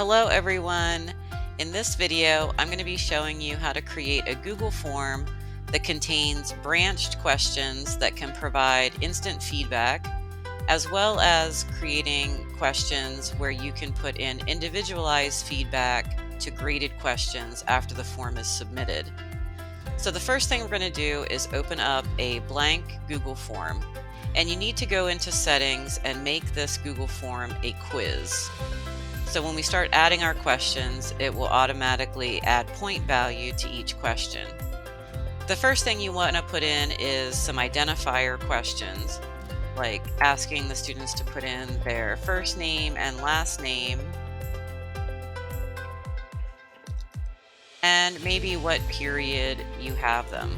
Hello everyone. In this video, I'm going to be showing you how to create a Google form that contains branched questions that can provide instant feedback, as well as creating questions where you can put in individualized feedback to graded questions after the form is submitted. So the first thing we're going to do is open up a blank Google form, and you need to go into settings and make this Google form a quiz. So when we start adding our questions, it will automatically add point value to each question. The first thing you want to put in is some identifier questions, like asking the students to put in their first name and last name, and maybe what period you have them.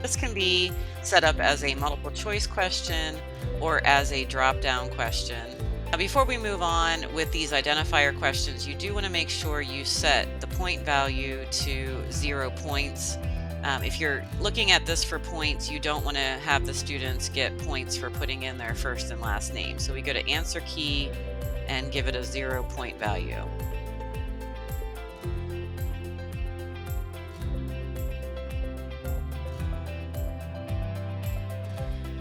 This can be set up as a multiple choice question or as a drop-down question. Now, before we move on with these identifier questions, you do want to make sure you set the point value to 0 points. If you're looking at this for points, you don't want to have the students get points for putting in their first and last name. So we go to answer key and give it a 0 point value.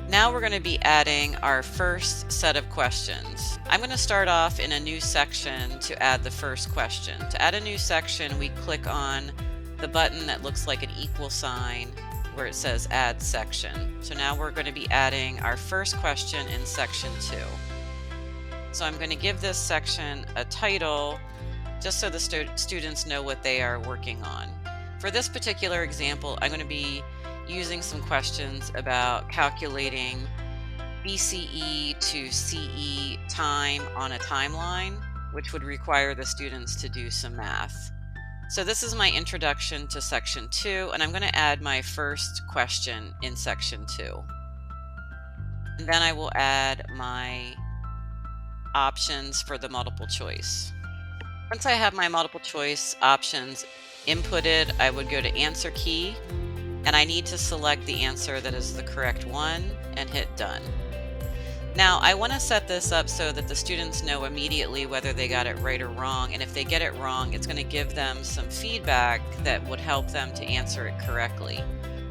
Now we're going to be adding our first set of questions. I'm going to start off in a new section to add the first question. To add a new section, we click on the button that looks like an equal sign where it says Add Section. So now we're going to be adding our first question in section 2. So I'm going to give this section a title just so the students know what they are working on. For this particular example, I'm going to be using some questions about calculating BCE to CE time on a timeline, which would require the students to do some math. So this is my introduction to section 2, and I'm going to add my first question in section 2. And then I will add my options for the multiple choice. Once I have my multiple choice options inputted, I would go to answer key, and I need to select the answer that is the correct one and hit done. Now I want to set this up so that the students know immediately whether they got it right or wrong, and if they get it wrong, it's going to give them some feedback that would help them to answer it correctly.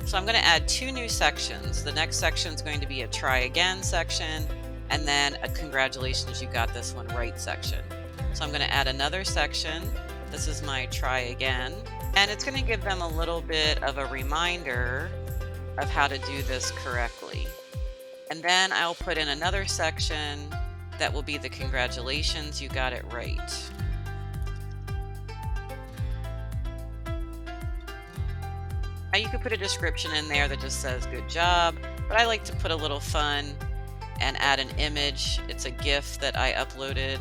So I'm going to add 2 new sections. The next section is going to be a try again section, and then a congratulations you got this one right section. So I'm going to add another section. This is my try again. And it's going to give them a little bit of a reminder of how to do this correctly. And then I'll put in another section that will be the congratulations, you got it right. Now you could put a description in there that just says good job, but I like to put a little fun and add an image. It's a GIF that I uploaded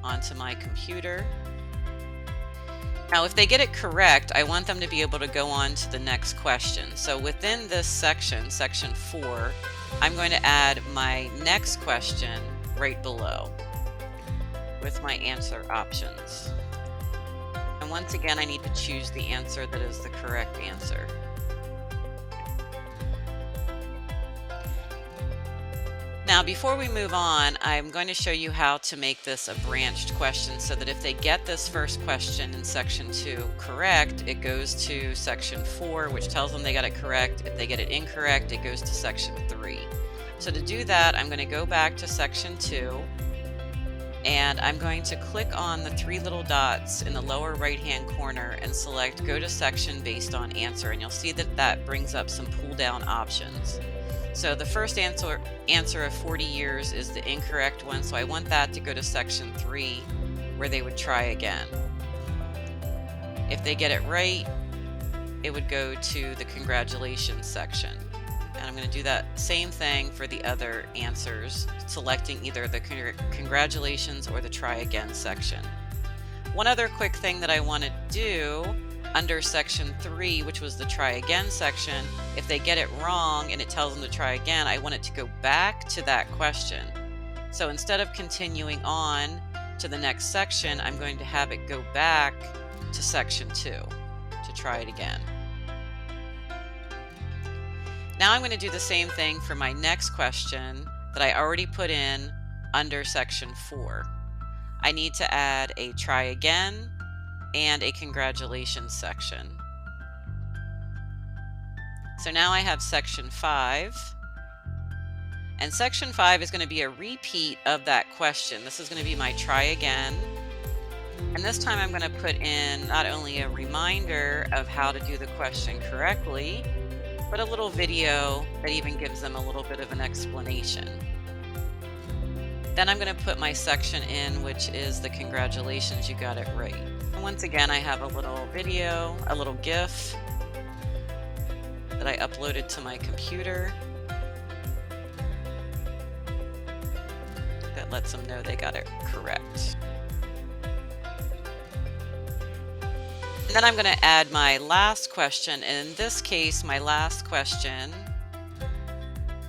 onto my computer. Now, if they get it correct, I want them to be able to go on to the next question. So within this section, section 4, I'm going to add my next question right below with my answer options. And once again, I need to choose the answer that is the correct answer. Now, before we move on, I'm going to show you how to make this a branched question so that if they get this first question in section 2 correct, it goes to section 4, which tells them they got it correct. If they get it incorrect, it goes to section 3. So to do that, I'm going to go back to section 2, and I'm going to click on the 3 little dots in the lower right-hand corner and select Go to Section based on answer, and you'll see that that brings up some pull-down options. So the first answer of 40 years is the incorrect one, so I want that to go to section 3 where they would try again. If they get it right, it would go to the congratulations section. And I'm going to do that same thing for the other answers, selecting either the congratulations or the try again section. One other quick thing that I want to do under section 3, which was the try again section, if they get it wrong and it tells them to try again, I want it to go back to that question. So instead of continuing on to the next section, I'm going to have it go back to section 2 to try it again. Now I'm going to do the same thing for my next question that I already put in under section 4. I need to add a try again and a congratulations section. So now I have section 5. And section 5 is going to be a repeat of that question. This is going to be my try again. And this time I'm going to put in not only a reminder of how to do the question correctly, but a little video that even gives them a little bit of an explanation. Then I'm going to put my section in, which is the congratulations, you got it right. And once again, I have a little video, a little GIF that I uploaded to my computer that lets them know they got it correct. And then I'm going to add my last question. And in this case, my last question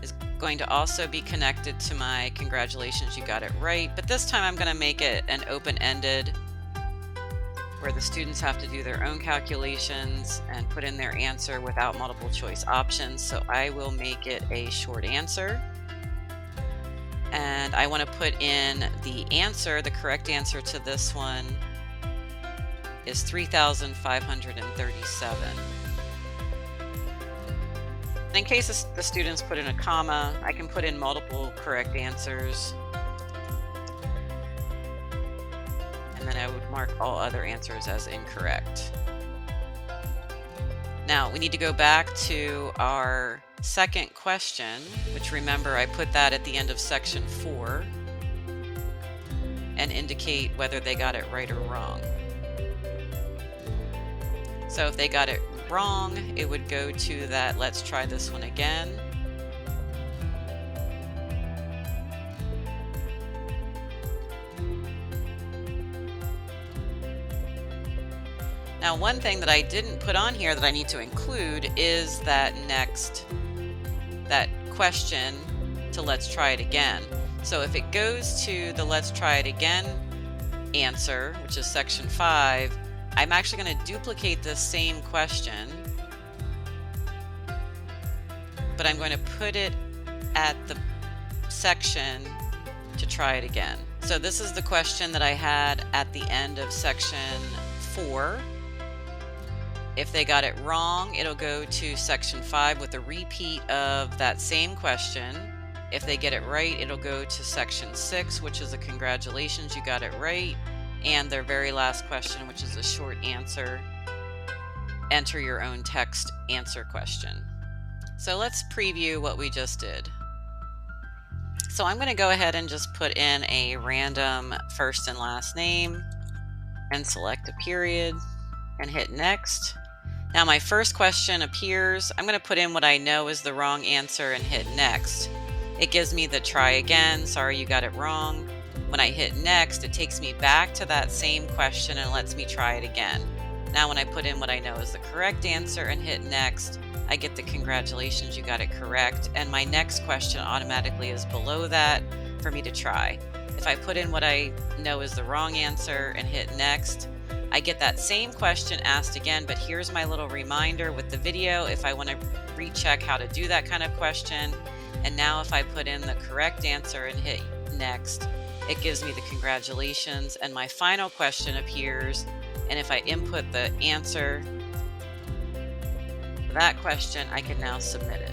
is going to also be connected to my congratulations, you got it right. But this time I'm going to make it an open-ended, where the students have to do their own calculations and put in their answer without multiple choice options. So I will make it a short answer. And I want to put in the answer. The correct answer to this one is 3,537. In case the students put in a comma, I can put in multiple correct answers. And then I would mark all other answers as incorrect. Now we need to go back to our second question, which, remember, I put that at the end of section 4, and indicate whether they got it right or wrong. So if they got it wrong, it would go to that let's try this one again. Now, one thing that I didn't put on here that I need to include is that question to let's try it again. So if it goes to the let's try it again answer, which is section 5, I'm actually going to duplicate this same question, but I'm going to put it at the section to try it again. So this is the question that I had at the end of section 4. If they got it wrong, it'll go to section 5 with a repeat of that same question. If they get it right, it'll go to section 6, which is a congratulations, you got it right. And their very last question, which is a short answer, enter your own text answer question. So let's preview what we just did. So I'm going to go ahead and just put in a random first and last name and select a period and hit next. Now my first question appears. I'm going to put in what I know is the wrong answer and hit next. It gives me the try again, sorry you got it wrong. When I hit next, it takes me back to that same question and lets me try it again. Now when I put in what I know is the correct answer and hit next, I get the congratulations, you got it correct, and my next question automatically is below that for me to try. If I put in what I know is the wrong answer and hit next, I get that same question asked again, but here's my little reminder with the video if I want to recheck how to do that kind of question. And now if I put in the correct answer and hit next, it gives me the congratulations, and my final question appears. And if I input the answer to that question, I can now submit it.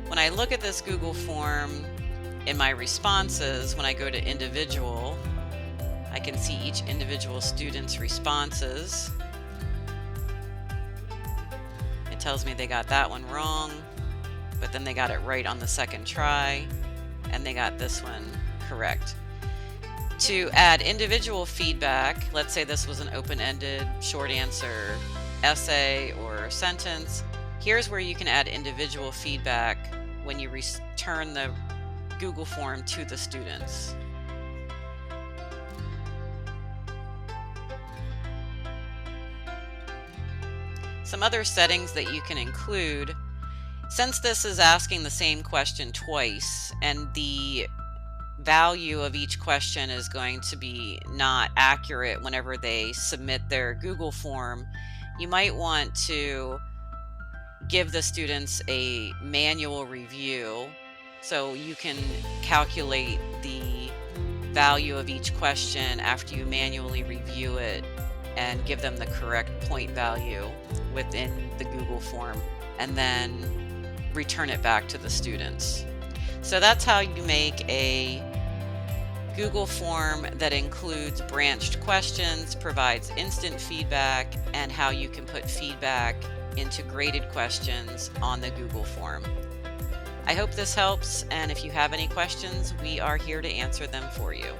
When I look at this Google form in my responses, when I go to individual, I can see each individual student's responses. It tells me they got that one wrong, but then they got it right on the second try, and they got this one correct. To add individual feedback, let's say this was an open-ended short answer essay or sentence, here's where you can add individual feedback when you return the Google form to the students. Some other settings that you can include, since this is asking the same question twice and the value of each question is going to be not accurate whenever they submit their Google form, you might want to give the students a manual review so you can calculate the value of each question after you manually review it and give them the correct point value within the Google form, and then return it back to the students. So that's how you make a Google form that includes branched questions, provides instant feedback, and how you can put feedback into graded questions on the Google form. I hope this helps, and if you have any questions, we are here to answer them for you.